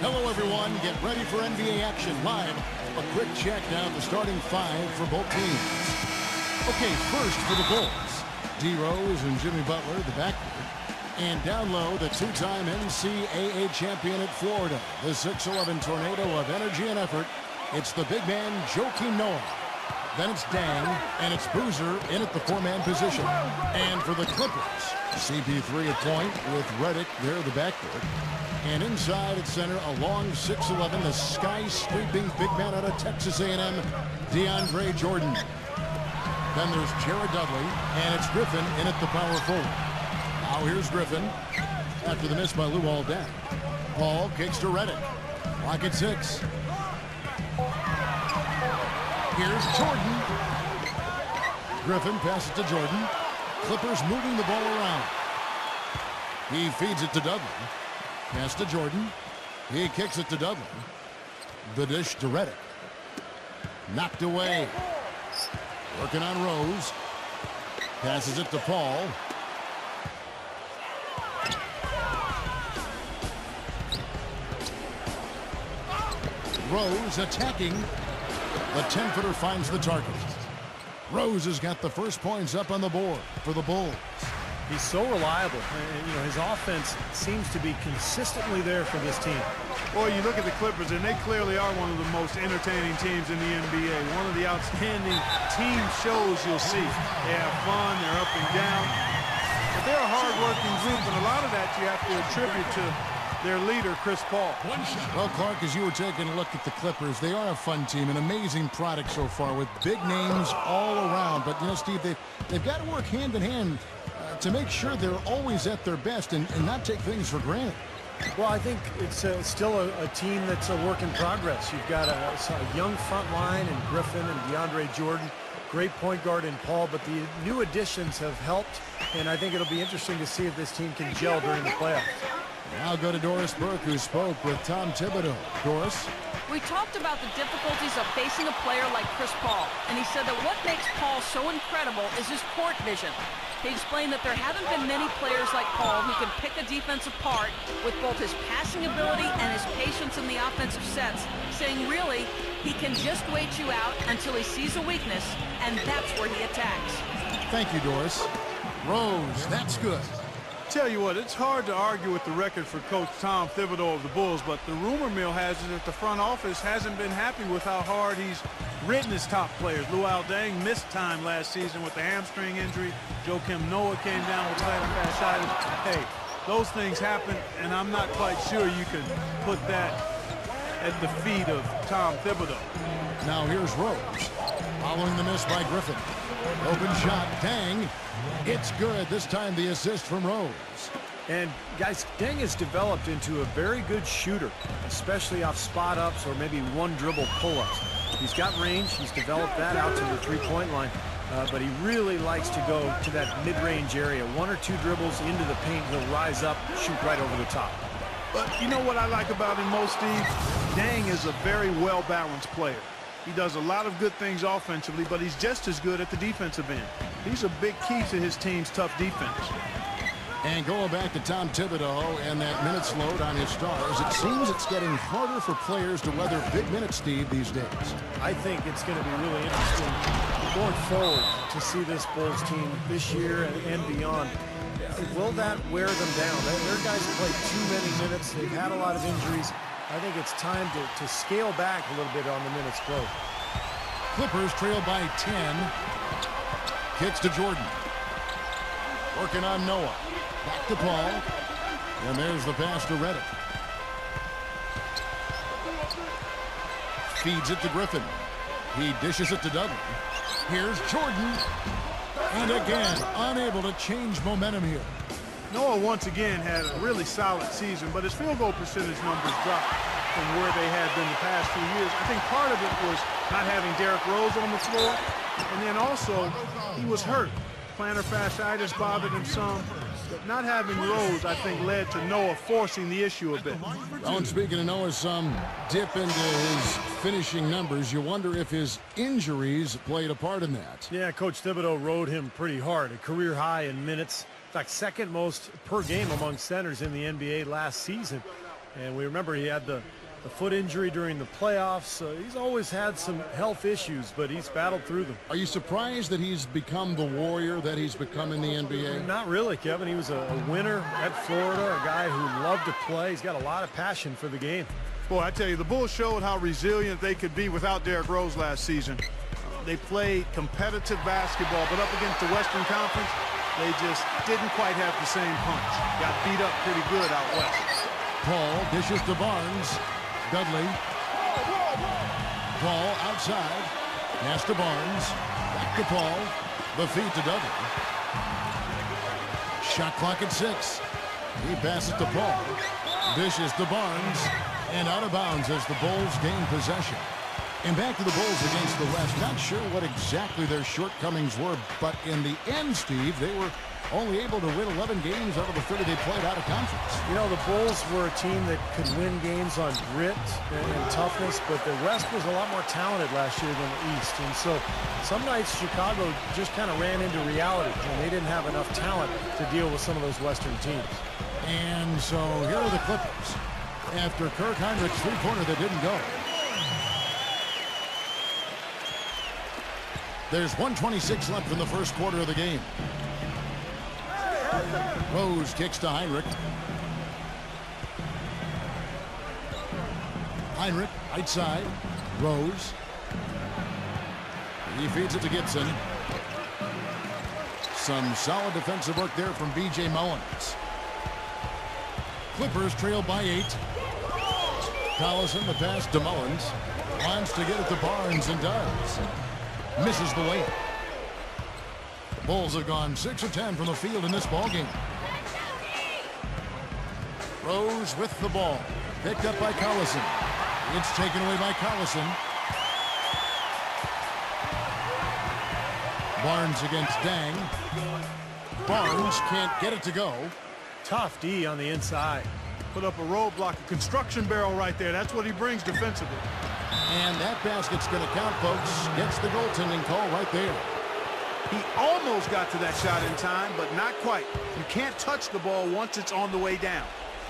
Hello, everyone. Get ready for NBA action live. A quick check now the starting five for both teams. Okay, first for the Bulls. D. Rose and Jimmy Butler, the backcourt. And down low, the two-time NCAA champion at Florida. The 6'11 tornado of energy and effort. It's the big man, Joakim Noah. Then it's Dang, and it's Boozer in at the four-man position. And for the Clippers, CP3 at point with Redick there the backcourt. And inside at center, a long 6'11", the sky-sweeping big man out of Texas A&M, DeAndre Jordan. Then there's Jared Dudley, and it's Griffin in at the power forward. Now here's Griffin after the miss by Luol Deng. Paul kicks to Redick. Clock at 6. Here's Jordan. Griffin passes to Jordan. Clippers moving the ball around. He feeds it to Dudley. Pass to Jordan. He kicks it to Dudley. The dish to Redick. Knocked away. Working on Rose. Passes it to Paul. Rose attacking. The 10-footer finds the target. Rose has got the first points up on the board for the Bulls. He's so reliable. You know, his offense seems to be consistently there for this team. Well, you look at the Clippers, and they clearly are one of the most entertaining teams in the NBA. One of the outstanding team shows you'll see. They have fun, they're up and down. But they're a hard-working group, and a lot of that you have to attribute to their leader, Chris Paul. Well, Clark, as you were taking a look at the Clippers, they are a fun team, an amazing product so far with big names all around. But, you know, Steve, they've got to work hand in hand to make sure they're always at their best and not take things for granted. Well, I think it's still a team that's a work in progress. You've got a young front line in Griffin and DeAndre Jordan, great point guard in Paul, but the new additions have helped, and I think it'll be interesting to see if this team can gel during the playoffs. Now go to Doris Burke, who spoke with Tom Thibodeau. Doris? We talked about the difficulties of facing a player like Chris Paul, and he said that what makes Paul so incredible is his court vision. He explained that there haven't been many players like Paul who can pick a defense apart with both his passing ability and his patience in the offensive sets, saying really, he can just wait you out until he sees a weakness, and that's where he attacks. Thank you, Doris. Rose, that's good. Tell you what, it's hard to argue with the record for Coach Tom Thibodeau of the Bulls, but the rumor mill has it that the front office hasn't been happy with how hard he's ridden his top players. Luol Deng missed time last season with the hamstring injury. Joakim Noah came down with plantar fasciitis. Hey, those things happen, and I'm not quite sure you can put that at the feet of Tom Thibodeau. Now here's Rose, following the miss by Griffin. Open shot, Deng. It's good. This time the assist from Rose. And, guys, Deng has developed into a very good shooter, especially off spot-ups or maybe one-dribble pull-ups. He's got range. He's developed that out to the three-point line, but he really likes to go to that mid-range area. One or two dribbles into the paint, he'll rise up, shoot right over the top. But you know what I like about him most, Steve? Deng is a very well-balanced player. He does a lot of good things offensively, but he's just as good at the defensive end. He's a big key to his team's tough defense. And going back to Tom Thibodeau and that minutes load on his stars, it seems it's getting harder for players to weather big minutes, Steve, these days. I think it's going to be really interesting going forward to see this Bulls team this year and beyond. Will that wear them down? Their guys played too many minutes. They've had a lot of injuries. I think it's time to scale back a little bit on the minutes played. Clippers trail by 10. Kicks to Jordan. Working on Noah. Back to Paul. And there's the pass to Redick. Feeds it to Griffin. He dishes it to Dudley. Here's Jordan. And again, unable to change momentum here. Noah once again had a really solid season, but his field goal percentage numbers dropped from where they had been the past few years. I think part of it was not having Derrick Rose on the floor, and then also he was hurt. Plantar fasciitis bothered him some, but not having Rose, I think, led to Noah forcing the issue a bit. Well, and speaking of Noah, some dip into his finishing numbers. You wonder if his injuries played a part in that. Yeah, Coach Thibodeau rode him pretty hard. A career high in minutes. In fact, second most per game among centers in the NBA last season. And we remember he had the foot injury during the playoffs. So he's always had some health issues, but he's battled through them. Are you surprised that he's become the warrior that he's become in the NBA? Not really, Kevin. He was a winner at Florida, a guy who loved to play. He's got a lot of passion for the game. Boy, I tell you, the Bulls showed how resilient they could be without Derrick Rose last season. They played competitive basketball, but up against the Western Conference, they just didn't quite have the same punch. Got beat up pretty good out west. Paul dishes to Barnes. Dudley. Paul outside. Pass to Barnes. Back to Paul. The feed to Dudley. Shot clock at 6. He passes to Paul. Dishes to Barnes. And out of bounds as the Bulls gain possession. And back to the Bulls against the West. Not sure what exactly their shortcomings were, but in the end, Steve, they were only able to win 11 games out of the 30 they played out of conference. You know, the Bulls were a team that could win games on grit and toughness, but the West was a lot more talented last year than the East. And so some nights Chicago just kind of ran into reality, and they didn't have enough talent to deal with some of those Western teams. And so here are the Clippers. After Kirk Heinrich's three-pointer that didn't go. There's 1:26 left in the first quarter of the game. Rose kicks to Heinrich. Heinrich, right side. Rose. He feeds it to Gibson. Some solid defensive work there from B.J. Mullins. Clippers trail by 8. Collison, the pass to Mullins. Wants to get it to Barnes and does. Misses the layup. The Bulls have gone 6 of 10 from the field in this ballgame. Rose with the ball. Picked up by Collison. It's taken away by Collison. Barnes against Dang. Barnes can't get it to go. Tough D on the inside. Put up a roadblock, a construction barrel right there. That's what he brings defensively. And that basket's going to count, folks. Gets the goaltending call right there. He almost got to that shot in time, but not quite. You can't touch the ball once it's on the way down.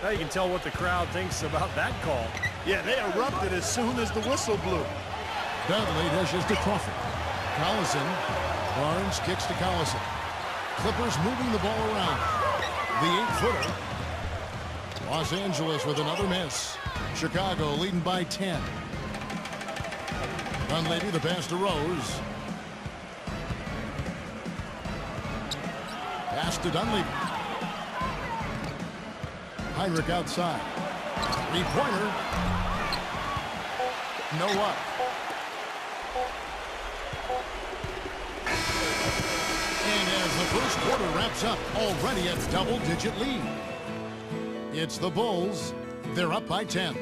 Now you can tell what the crowd thinks about that call. Yeah, they erupted as soon as the whistle blew. Dudley dishes to Crawford. Collison. Barnes kicks to Collison. Clippers moving the ball around. The 8-footer. Los Angeles with another miss. Chicago leading by 10. Dunleavy, the pass to Rose. Pass to Dunleavy. Heinrich outside. Three-pointer. No up. And as the first quarter wraps up, already a double-digit lead. It's the Bulls. They're up by 10.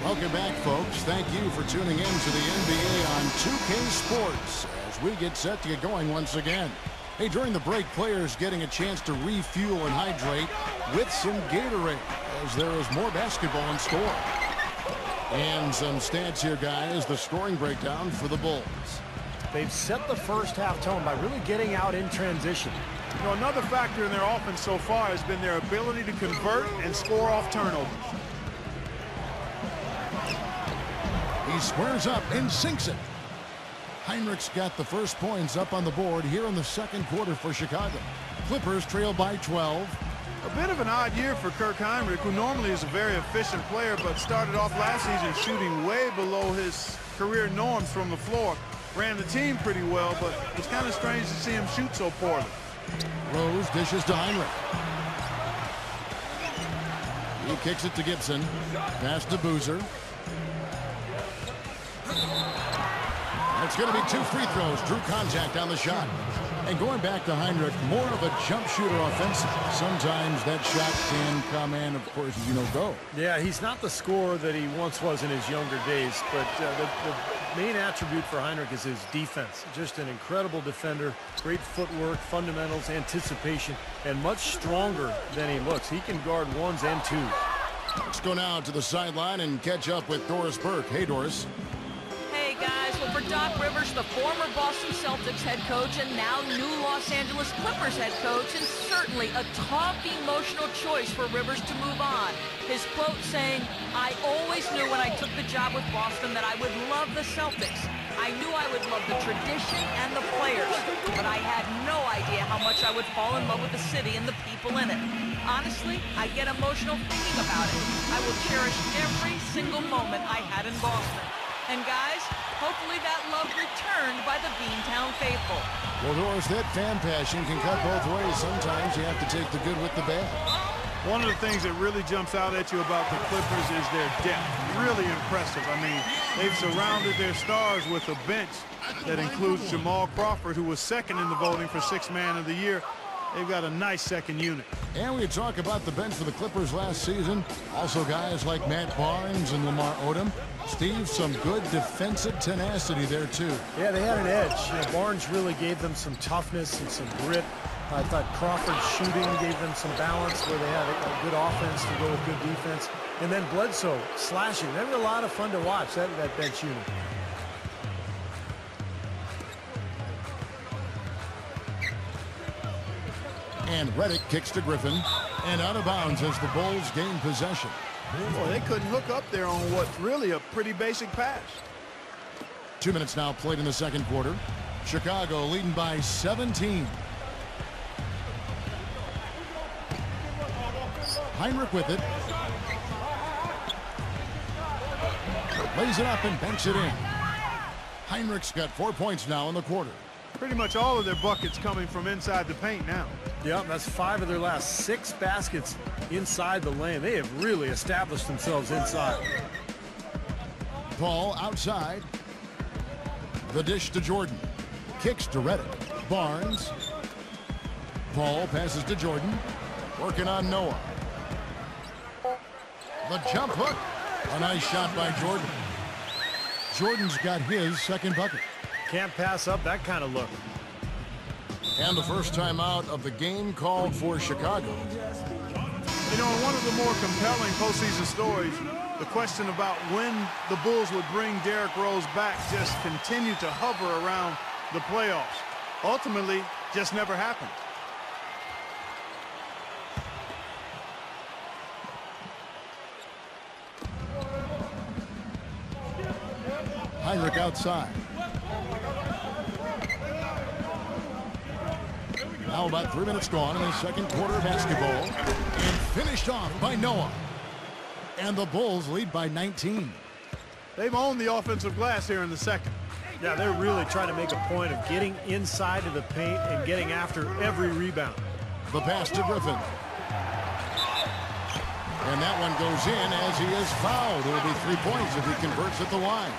Welcome back, folks. Thank you for tuning in to the NBA on 2K Sports as we get set to get going once again. Hey, during the break, players getting a chance to refuel and hydrate with some Gatorade as there is more basketball in store. And some stats here, guys. The scoring breakdown for the Bulls. They've set the first half tone by really getting out in transition. You know, another factor in their offense so far has been their ability to convert and score off turnovers. He squares up and sinks it. Heinrich's got the first points up on the board here in the second quarter for Chicago. Clippers trail by 12. A bit of an odd year for Kirk Heinrich, who normally is a very efficient player, but started off last season shooting way below his career norms from the floor. Ran the team pretty well, but it's kind of strange to see him shoot so poorly. Rose dishes to Heinrich. He kicks it to Gibson. Pass to Boozer. It's going to be 2 free throws. Drew contact on the shot. And going back to Heinrich, more of a jump shooter offensive. Sometimes that shot can come in, of course, as you know, go. Yeah, he's not the scorer that he once was in his younger days, but the main attribute for Heinrich is his defense. Just an incredible defender, great footwork, fundamentals, anticipation, and much stronger than he looks. He can guard ones and twos. Let's go now to the sideline and catch up with Doris Burke. Hey, Doris. Hey, guys. Well, for Doc Rivers, the former Boston Celtics head coach and now new Los Angeles Clippers head coach, and certainly a tough emotional choice for Rivers to move on. His quote saying, "I always knew when I took the job with Boston that I would love the Celtics. I knew I would love the tradition and the players, but I had no idea how much I would fall in love with the city and the people in it. Honestly, I get emotional thinking about it. I will cherish every single moment I had in Boston." And guys, hopefully that love returned by the Beantown faithful. Well, Doris, that fan passion can cut both ways. Sometimes you have to take the good with the bad. One of the things that really jumps out at you about the Clippers is their depth. Really impressive. I mean, they've surrounded their stars with a bench that includes Jamal Crawford, who was second in the voting for Sixth Man of the Year. They've got a nice second unit. And we talk about the bench for the Clippers last season. Also guys like Matt Barnes and Lamar Odom. Steve, some good defensive tenacity there, too. Yeah, they had an edge. You know, Barnes really gave them some toughness and some grit. I thought Crawford's shooting gave them some balance where they had a good offense to go with good defense. And then Bledsoe slashing. They were a lot of fun to watch, that bench unit. And Redick kicks to Griffin. And out of bounds as the Bulls gain possession. Well, they couldn't hook up there on what's really a pretty basic pass. 2 minutes now played in the second quarter. Chicago leading by 17. Heinrich with it. Lays it up and banks it in. Heinrich's got 4 points now in the quarter. Pretty much all of their buckets coming from inside the paint now. Yeah, that's 5 of their last 6 baskets inside the lane. They have really established themselves inside. Ball outside. The dish to Jordan. Kicks to Redick. Barnes. Ball passes to Jordan. Working on Noah. The jump hook. A nice shot by Jordan. Jordan's got his second bucket. Can't pass up that kind of look. And the first time out of the game called for Chicago. You know, in one of the more compelling postseason stories, the question about when the Bulls would bring Derrick Rose back just continued to hover around the playoffs. Ultimately, just never happened. Heinrich outside. Now about 3 minutes gone in the second quarter of basketball. And finished off by Noah. And the Bulls lead by 19. They've owned the offensive glass here in the second. Yeah, they're really trying to make a point of getting inside of the paint and getting after every rebound. The pass to Griffin. And that one goes in as he is fouled. It'll be 3 points if he converts at the line.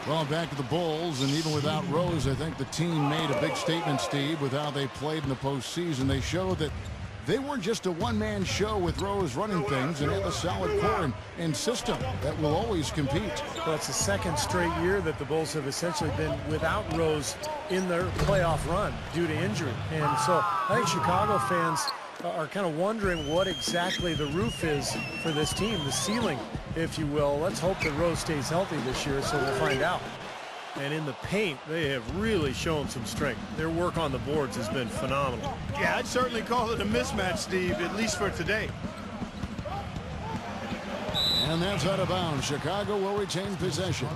Well, back to the Bulls, and even without Rose, I think the team made a big statement, Steve, with how they played in the postseason. They showed that they weren't just a one-man show with Rose running things, and have a solid core and system that will always compete. Well, it's the second straight year that the Bulls have essentially been without Rose in their playoff run due to injury. And so I think Chicago fans are kind of wondering what exactly the roof is for this team, the ceiling, if you will. Let's hope that Rose stays healthy this year, so we'll find out. And in the paint, they have really shown some strength. Their work on the boards has been phenomenal. Yeah, I'd certainly call it a mismatch, Steve, at least for today. And that's out of bounds. Chicago will retain possession.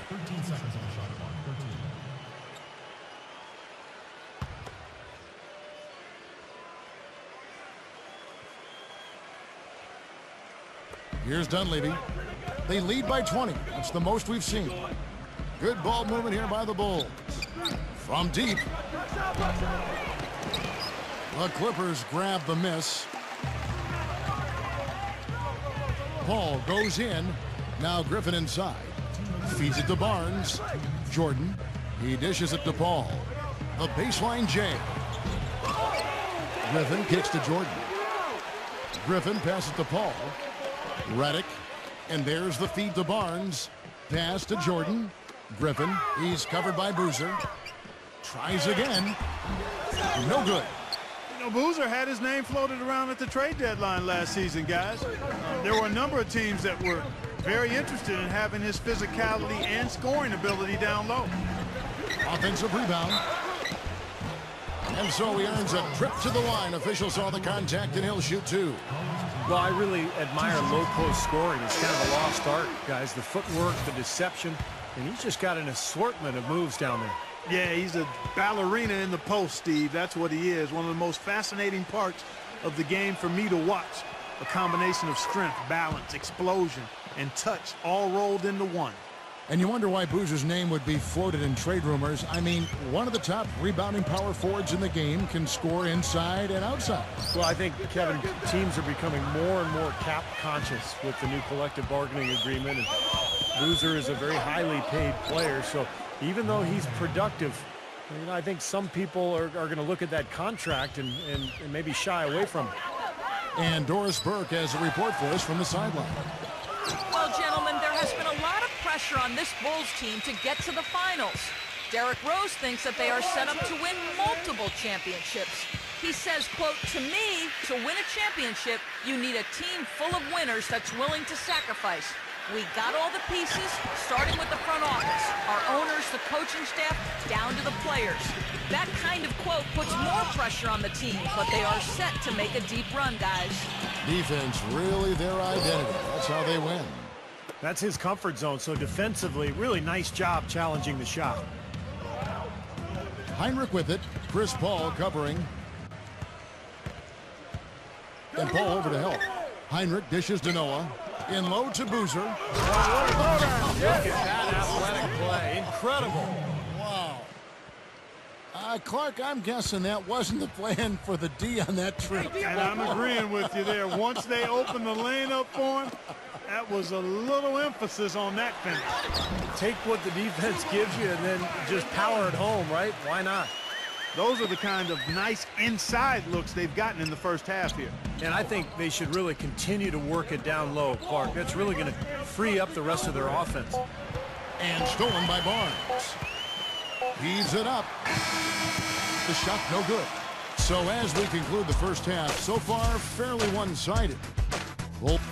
13 seconds on the shot clock. 13. Here's Dunleavy. They lead by 20. That's the most we've seen. Good ball movement here by the Bulls. From deep. The Clippers grab the miss. Ball goes in. Now Griffin inside. Feeds it to Barnes. Jordan. He dishes it to Paul. The baseline J. Griffin kicks to Jordan. Griffin passes to Paul. Redick. And there's the feed to Barnes. Pass to Jordan. Griffin. He's covered by Boozer. Tries again. No good. You know, Boozer had his name floated around at the trade deadline last season, guys. There were a number of teams that were very interested in having his physicality and scoring ability down low. Offensive rebound. And so he earns a trip to the line. Official saw the contact, and he'll shoot two. Well, I really admire low post scoring. It's kind of a lost art, guys. The footwork, the deception, and he's just got an assortment of moves down there. Yeah, he's a ballerina in the post, Steve. That's what he is. One of the most fascinating parts of the game for me to watch. A combination of strength, balance, explosion, and touch all rolled into one. And you wonder why Boozer's name would be floated in trade rumors. I mean, one of the top rebounding power forwards in the game can score inside and outside. Well, I think, Kevin, teams are becoming more and more cap conscious with the new collective bargaining agreement. And Boozer is a very highly paid player, so even though he's productive, you know, I think some people are going to look at that contract and maybe shy away from it. And Doris Burke has a report for us from the sideline. Well, gentlemen, there has been a lot of pressure on this Bulls team to get to the finals. Derrick Rose thinks that they are set up to win multiple championships. He says, quote, "To me, to win a championship, you need a team full of winners that's willing to sacrifice. We got all the pieces, starting with the front office, our owners, the coaching staff, down to the players." That kind of quote puts more pressure on the team, but they are set to make a deep run, guys. Defense really their identity. That's how they win. That's his comfort zone, so defensively, really nice job challenging the shot. Heinrich with it. Chris Paul covering. And Paul over to help. Heinrich dishes to Noah. In low to Boozer. Look at that athletic play. Incredible. Wow. Clark, I'm guessing that wasn't the plan for the D on that trip. And I'm agreeing with you there. Once they opened the lane up for him, that was a little emphasis on that finish. Take what the defense gives you and then just power it home, right? Why not? Those are the kind of nice inside looks they've gotten in the first half here. And I think they should really continue to work it down low, Clark. That's really going to free up the rest of their offense. And stolen by Barnes. Heaves it up. The shot no good. So as we conclude the first half, so far fairly one-sided.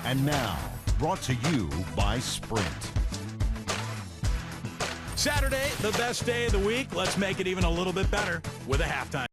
And now, brought to you by Sprint. Saturday, the best day of the week. Let's make it even a little bit better with a halftime